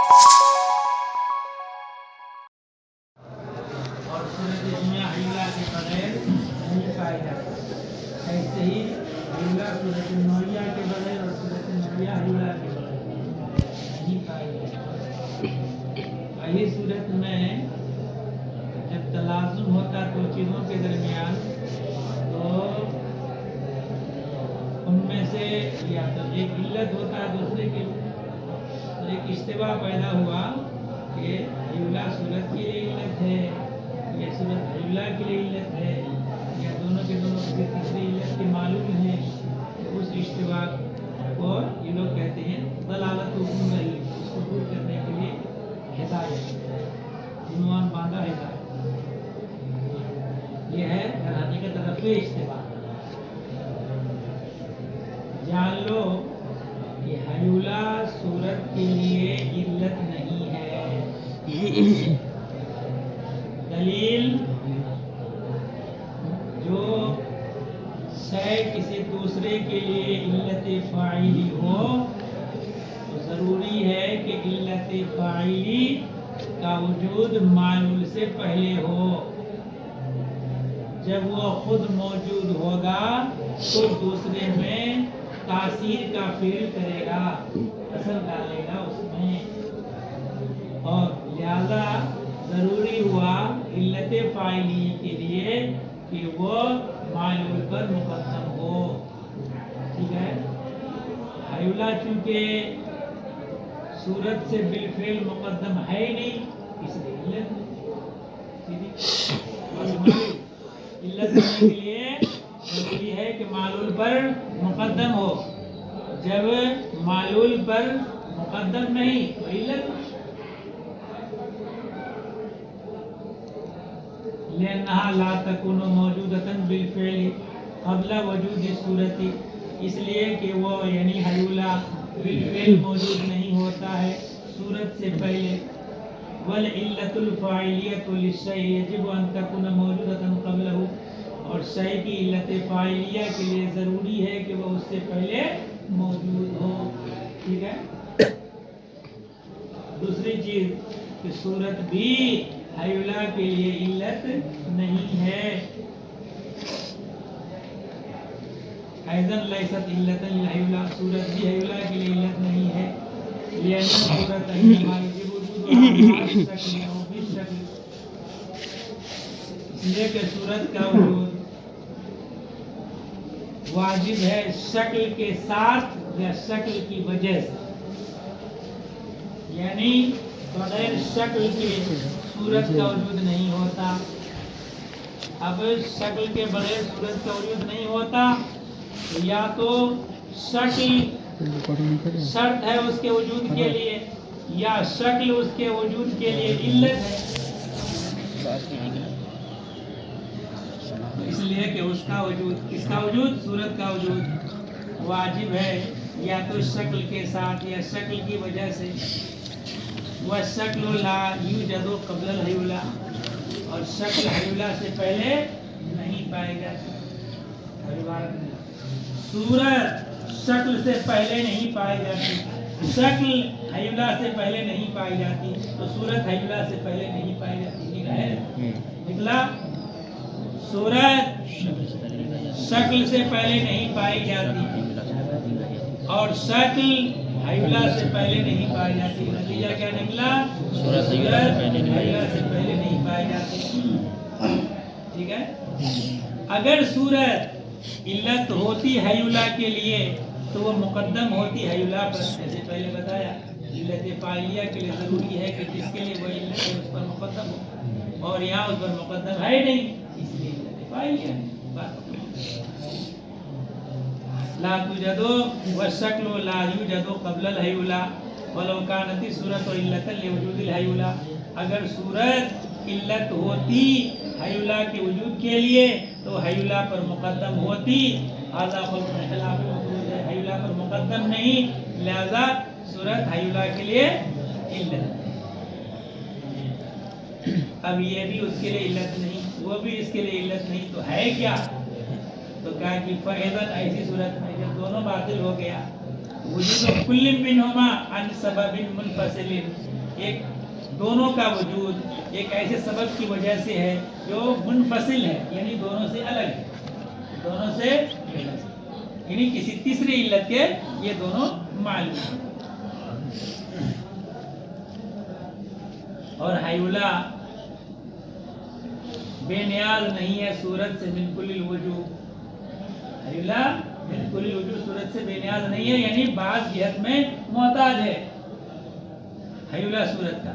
اور صورت جمعہ حیولہ کے بغیر نہیں پائے جاتے. ایسے ہی حیولہ صورت نوعیہ کے بغیر اور صورت نوعیہ حیولہ کے بغیر نہیں پائے جاتے. یہی صورت میں جب تلازم ہوتا دو چیزوں کے درمیان تو ان میں سے یا تو ایک علت ہوتا ہے دوسرے کے لیے، تو ایک اشتباہ پیدا ہوا کہ حیولہ صورت کے لیے علت ہے یا صورت حیولہ کے لیے علت ہے یا دونوں کے دونوں کسی تیسری علت کے معلوم ہے. اس اشتباہ کو یہ لوگ کہتے ہیں دلالت حکم رہی، اس کو دور کرنے کے لیے ہدایت، عنوان باندھا ہدایت. یہ ہے گھرانے کے طرف سے اشتباہ. جان لو کہ حیولہ صورت کے لیے علت نہیں ہے. دلیل جو شے کسی دوسرے کے لیے علت فاعلی ہو تو ضروری ہے کہ علت فاعلی کا وجود معلول سے پہلے ہو. جب وہ خود موجود ہوگا تو دوسرے میں تاثیر کا فعل کرے گا، اثر ڈالے گا اس میں، اور لہذا ضروری ہوا علت فاعلی کے لیے کہ وہ معلول پر مقدم ہو. ٹھیک ہے. حیولہ چونکہ صورت سے بالفعل مقدم ہے ہی نہیں، اس لیے علت ہونے کے لیے ضروری ہے کہ معلول پر مقدم ہو. جب معلول پر مقدم نہیں تو علت لأنها لا تكون موجودة بالفعل قبل وجود الصورت، اس لیے کہ وہ یعنی حیولہ بالفعل موجود نہیں ہوتا ہے صورت سے پہلے. والعلة الفاعلیة للشيء يجب أن تكون موجودة قبله، اور شے کی علت فاعلیہ کے لیے ضروری ہے کہ وہ اس سے پہلے موجود ہو. ٹھیک ہے. دوسری چیز کہ صورت بھی حیولہ کے لیے علت نہیں ہے. ایضا لیست علت للحیولہ، صورت بھی حیولہ کے لیے علت نہیں ہے. لأن صورت انما یجب وجودها مع الشکل او بالشکل، اس لیے کہ صورت کا وجود واجب ہے شکل کے ساتھ یا شکل کی وجہ سے، یعنی بغیر شکل کے صورت کا وجود نہیں ہوتا. اب شکل کے بغیر صورت کا وجود نہیں ہوتا، یا تو شکل شرط ہے اس کے وجود کے لیے یا شکل اس کے وجود کے لیے علت ہے. اس لیے کہ اس کا وجود، کس کا وجود؟ صورت کا وجود واجب ہے یا تو شکل کے ساتھ یا شکل کی وجہ سے. وَالشَّكْلُ لَا يُوجَدُ قَبْلَ الْحَیُولَةِ، اور شکل حیولہ سے پہلے نہیں پائے جاتی. صورت شکل سے پہلے نہیں پائی جاتی، شکل حیولہ سے پہلے نہیں پائی جاتی، تو صورت حیولہ سے پہلے نہیں پائی جاتی. ٹھیک ہے. نکلا صورت شکل سے پہلے نہیں پائی جاتی اور شکل حیولہ سے پہلے نہیں پائی جاتی. نتیجہ کیا نکلا؟ صورت حیولہ سے پہلے نہیں پائی جاتی. ٹھیک ہے. اگر صورت علت ہوتی حیولہ کے لیے تو وہ مقدم ہوتی حیولہ پر، جیسے پہلے بتایا. علت فاعلیہ کے لیے ضروری ہے کہ جس کے لیے وہ علت ہے اس پر مقدم ہو، اور یہاں اس پر مقدم ہے نہیں، اس لیے علت فاعلیہ ہے. لا توجد والشکل لا یوجد قبل الحیولہ ولو کانت الصورۃ علۃ لوجود الحیولہ. اگر صورت علت ہوتی حیولہ کے وجود کے لیے تو حیولہ پر مقدم ہوتی. هذا خلق خلاف مفروض ہے، حیولہ پر مقدم نہیں، لہذا صورت حیولہ کے لیے علت. اب یہ بھی اس کے لیے علت نہیں، وہ بھی اس کے لیے علت نہیں، تو ہے کیا؟ تو کہا کہ فَإِذًا ایسی صورت میں جب دونوں باطل ہو گیا وجود کل منہما عن سبب منفصل، ایک دونوں کا وجود ایک ایسے سبب کی وجہ سے ہے جو منفصل ہے، یعنی دونوں سے الگ ہے، دونوں سے یعنی کسی تیسری علت کے یہ دونوں معلوم ہیں۔ اور حیولہ بے نیاز نہیں ہے صورت سے من کل الوجوہ، حیولہ من کل الوجوہ صورت سے بے نیاز نہیں ہے، یعنی بعض جہت میں محتاج ہے حیولہ صورت کا۔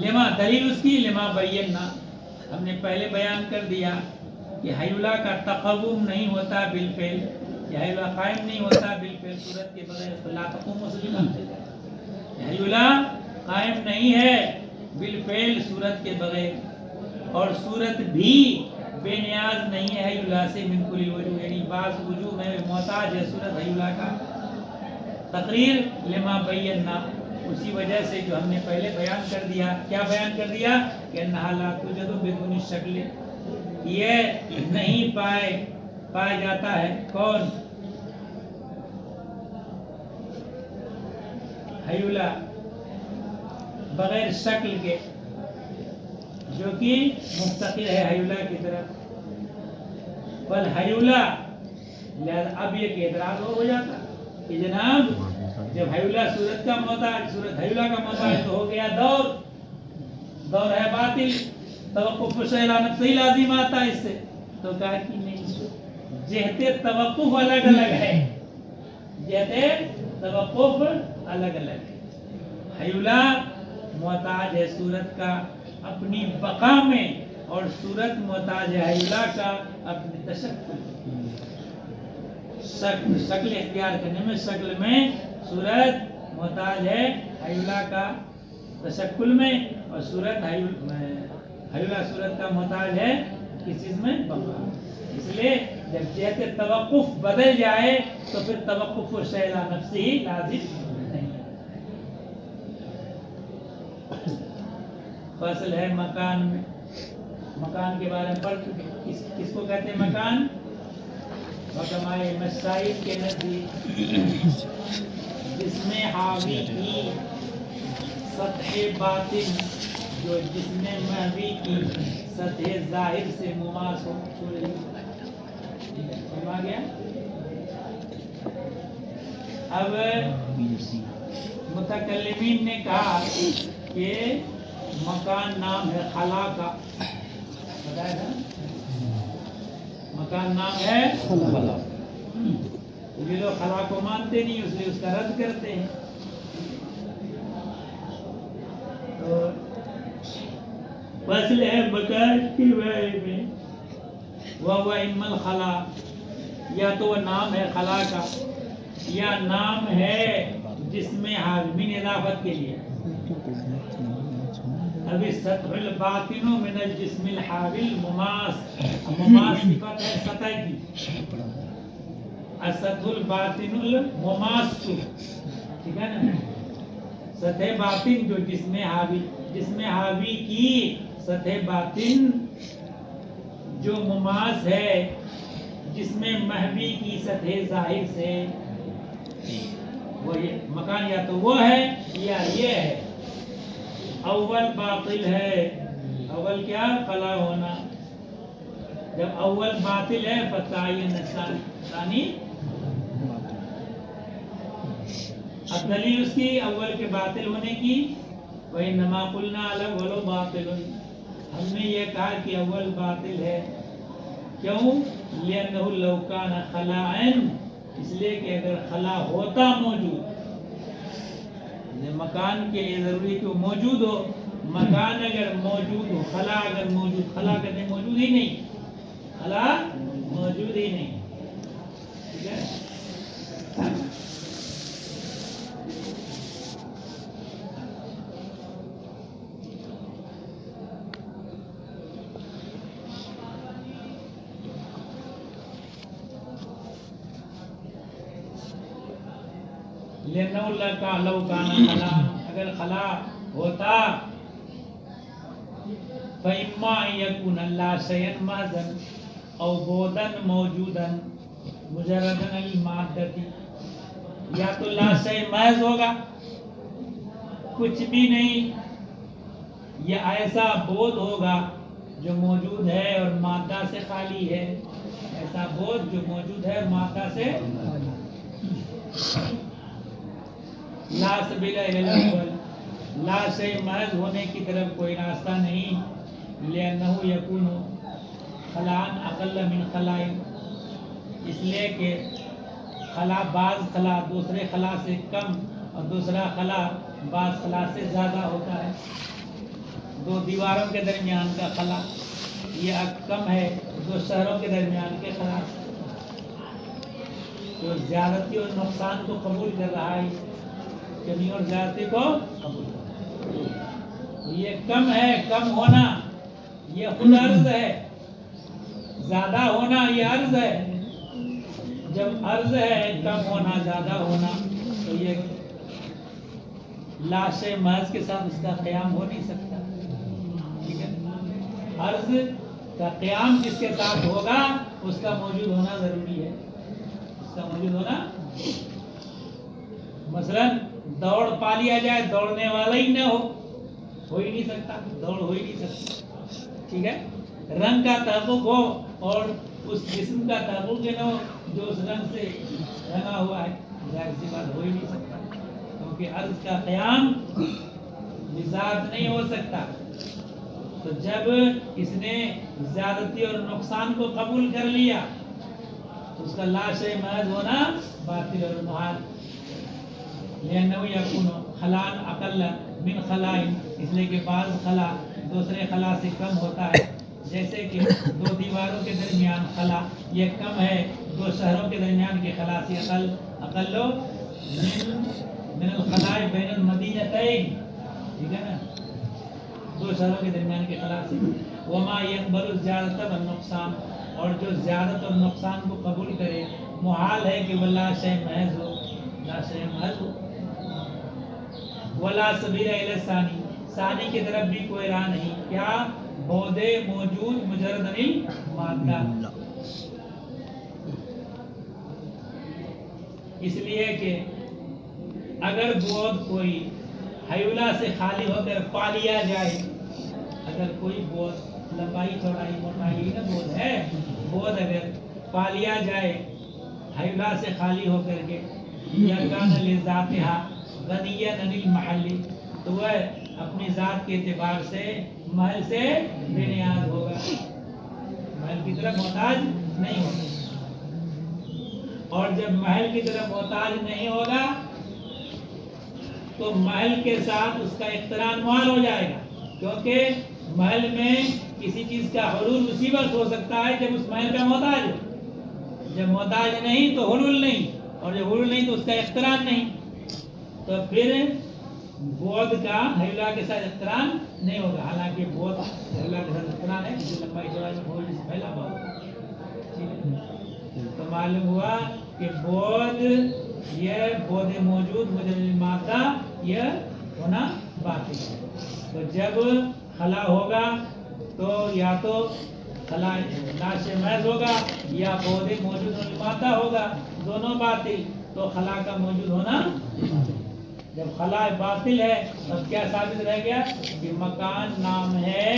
لما دلیل اس کی لما بینا، ہم نے پہلے بیان کر دیا کہ حیولہ کا تقوم نہیں ہوتا بالفعل، یہ حیولہ قائم نہیں ہوتا بالفعل صورت کے بغیر، لا تقوم مسلم، حیولہ قائم نہیں ہے بالفعل صورت کے بغیر، اور صورت بھی بے نیاز نہیں ہے حیولہ سے من کل الوجوہ، یعنی بعض وجوہ میں محتاج ہے صورت حیولہ کا۔ تقریر لما بینا، اسی وجہ سے جو ہم نے پہلے بیان کر دیا، کیا بیان کر دیا کہ انہا لا توجد بدون الشکل، یہ نہیں پایا جاتا ہے کون؟ حیولہ بغیر شکل کے، جو کہ مفتقر ہے حیولہ کی طرف، بل حیولہ، لہذا اب یہ اعتراض ہو جاتا کہ جناب جب حیولہ صورت کا محتاج، صورت حیولہ کا محتاج تو ہو گیا دور ہے باطل، توقف شیء نفس ہی لازم آتا ہے اس سے، تو کہا کہ نہیں، جہت توقف الگ الگ ہے، جہت توقف الگ الگ ہے۔ حیولہ محتاج ہے صورت کا اپنی بقا میں، اور صورت محتاج ہے حیولہ کا اپنی تشکل، شکل اختیار کرنے میں، شکل میں صورت محتاج ہے حیولہ کا تشکل میں، اور صورت حیولہ صورت کا محتاج ہے کس چیز میں؟ بقا۔ اس لیے جب جہت توقف بدل جائے تو پھر توقف شیء لا نفس ہی لازم نہیں۔ فصل ہے مکان میں، مکان کے بارے میں پڑھ چکے، کس کو کہتے ہیں مکان؟ حکمائے مشاہد کے نزدیک جس میں حاوی کی سطح باطن، جو جس میں محوی کی سطح ظاہر سے مماس ہو، سمجھ آ گیا؟ اب متکلمین نے کہا کہ مکان نام ہے خلا کا، بتایا تھا مکان نام ہے خلا، یہ لوگ خلا کو مانتے نہیں، اس لیے اس کا رد کرتے ہیں۔ تو فصل ہے مکان کے بارے میں، وہ اما الخلا، یا تو وہ نام ہے خلا کا، یا نام ہے جس میں حاضمین اضافت کے لیے، ابھی سطح الباطن من الجسم الحاوی المماس، مماس صفت ہے سطح کی، سطح الباطن المماس، ٹھیک ہے نا، سطح باطن جو جسم حاوی کی سطح باطن جو مماس ہے جس میں محوی کی سطح ظاہر سے، وہ مکان یا تو وہ ہے یا یہ ہے۔ اول باطل ہے، اول کیا؟ خلا ہونا، جب اول باطل ہے فتعین ثانی، اب دلیل اس کی اول کے باطل ہونے کی، وَإِنَّمَا قُلْنَا الْأَوَّلُ بَاطِلٌ، ہم نے یہ کہا کہ اول باطل ہے، کیوں؟ لِأَنَّهُ لَوْ كَانَ خَلَاءً، اس لیے کہ اگر خلا ہوتا موجود، مکان کے لیے ضروری کہ وہ موجود ہو، مکان اگر موجود ہو، خلا اگر موجود، خلا کہتے موجود ہی نہیں، خلا موجود ہی نہیں، ٹھیک ہے؟ لِأَنَّهُ لَوْ كَانَ خَلَاءً، اگر خلا ہوتا، فَإِمَّا أَن يَكُونَ لَا شَيْءً مَحْضًا أَوْ بُعْدًا مَوْجُودًا مُجَرَّدًا عَنِ الْمَادَّةِ، یا تو لا شے محض ہوگا، کچھ بھی نہیں، یا ایسا بود ہوگا جو موجود ہے اور مادہ سے خالی ہے، ایسا بود جو موجود ہے مادہ سے لا سبیل الی الاول، لا شیء محض ہونے کی طرف کوئی راستہ نہیں، لأنہ یکون خلاء اقل من خلاء، اس لیے کہ خلا بعض خلا دوسرے خلا سے کم اور دوسرا خلا بعض خلا سے زیادہ ہوتا ہے، دو دیواروں کے درمیان کا خلا یہ کم ہے دو شہروں کے درمیان کے خلا، جو زیادتی اور نقصان کو قبول کر رہا ہے، کمی اور زیادتی کو قبول کر رہا ہے، یہ کم ہے، کم ہونا یہ خود عرض ہے، زیادہ ہونا یہ عرض ہے، جب عرض ہے کم ہونا زیادہ ہونا تو یہ لا شے محض کے ساتھ اس کا قیام ہو نہیں سکتا، ٹھیک ہے، عرض کا قیام جس کے ساتھ ہوگا اس کا موجود ہونا ضروری ہے، اس کا موجود ہونا، مثلا دوڑ پا لیا جائے دوڑنے والا ہی نہ ہو ہی نہیں سکتا، دوڑ ہو ہی نہیں سکتا، ٹھیک ہے، رنگ کا تحقق ہو اور اس جسم کا تحقق نہ ہو جو اس رنگ سے رنگا ہوا ہے، ظاہر سی بات ہو ہی نہیں سکتا، کیونکہ عرض کا قیام بذات نہیں ہو سکتا، تو جب اس نے زیادتی اور نقصان کو قبول کر لیا تو اس کا لا شیء محض ہونا باطل اور محال، لأنہ یکون خلاء اقل من خلاء، اس لیے کہ بعض خلا دوسرے خلا سے کم ہوتا ہے، جیسے کہ دو دیواروں کے درمیان خلا یہ کم ہے دو شہروں کے درمیان کے خلا سے، اقل من الخلاء بین المدینتین، ٹھیک ہے نا، دو شہروں کے درمیان کے خلا سے، وما يقبل الزیادۃ والنقصان، اور جو زیادت اور نقصان کو قبول کرے محال ہے کہ وہ لا شیء محض ہو، لا شیء محض ہو، ولا سبیل الی الثانی، ثانی کی طرف بھی کوئی راہ نہیں، کیا بود موجود مجرد عن المادہ، اس لیے کہ اگر بود کوئی حیولہ سے خالی ہو کر پا لیا جائے، اگر کوئی بود لمبائی چوڑائی موٹائی نہ بود ہے، بود اگر پا لیا جائے حیولہ سے خالی ہو کر کے، یا کان لذاتھا غنیا عن المحل، تو وہ اپنی ذات کے اعتبار سے محل سے بے نیاز ہوگا، محل کی طرف محتاج نہیں ہوگا، اور جب محل کی طرف محتاج نہیں ہوگا تو محل کے ساتھ اس کا اقتران محال ہو جائے گا، کیونکہ محل میں کسی چیز کا حلول اسی وقت ہو سکتا ہے جب اس محل کا محتاج ہو، جب محتاج نہیں تو حلول نہیں، اور جب حلول نہیں تو اس کا اقتران نہیں، تو پھر بود کا حیولہ کے ساتھ اقتران نہیں ہوگا، حالانکہ بود حیولہ کے ساتھ اقتران ہے جو لمبائی چوڑائی میں بود سے پھیلا ہوا ہوگا، تو معلوم ہوا کہ بود یہ بود موجود مجرد المادہ یہ ہونا باطل ہے، تو جب خلا ہوگا تو یا تو خلا لا شیء محض ہوگا یا بود موجود المادہ ہوگا، دونوں باطل، تو خلا کا موجود ہونا، جب خلا باطل ہے تب کیا ثابت رہ گیا کہ مکان نام ہے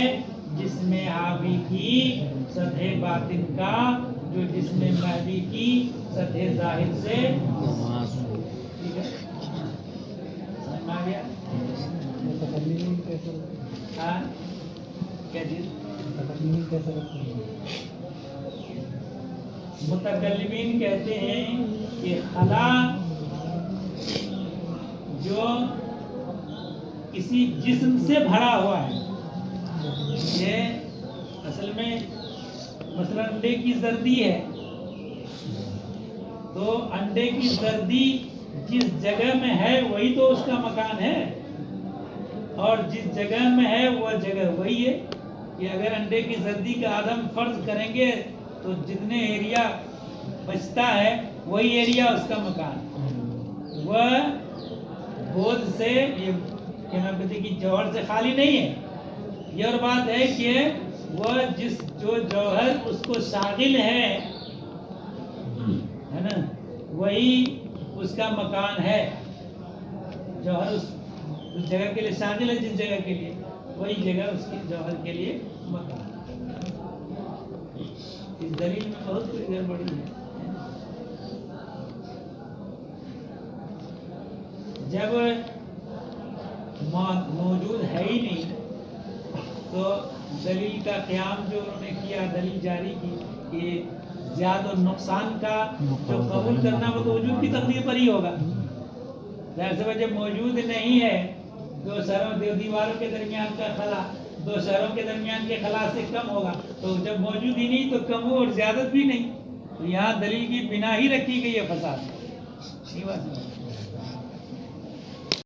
جسم حاوی کی سطح باطن کا جو جسم محوی کی سطح ظاہر سے، ٹھیک ہے، سمجھ میں آ گیا؟ ہاں کیا چیز؟ متکلمین کہتے ہیں کہ خلا جو کسی جسم سے بھرا ہوا ہے، یہ اصل میں مثلا انڈے کی زردی ہے، تو انڈے کی زردی جس جگہ میں ہے وہی تو اس کا مکان ہے، اور جس جگہ میں ہے وہ جگہ وہی ہے، کہ اگر انڈے کی زردی کا عدم فرض کریں گے تو جتنے ایریا بچتا ہے وہی ایریا اس کا مکان، وہ بود سے یہ کیمیکل کی جوہر سے خالی نہیں ہے، یہ اور بات ہے کہ وہ جس جو جوہر اس کو شاغل ہے نا، وہی اس کا مکان ہے، جوہر اس جگہ کے لیے شامل ہے، جس جگہ کے لیے وہی جگہ اس کے جوہر کے لیے مکان ہے۔ اس دلیل میں بہت کچھ گڑبڑی ہے۔ جب موجود ہے ہی نہیں تو دلیل کا قیام جو انہوں نے کیا، دلیل جاری کی کہ زیادہ اور نقصان کا جو قبول کرنا وہ تو وجود کی تقدیر پر ہی ہوگا۔ ظاہر سی بات جب موجود نہیں ہے، دو دیواروں کے درمیان کا خلا دو شہروں کے درمیان کے خلا سے کم ہوگا، تو جب موجود ہی نہیں تو کم ہو اور زیادت بھی نہیں، تو یہاں دلیل کی بنا ہی رکھی گئی ہے فساد۔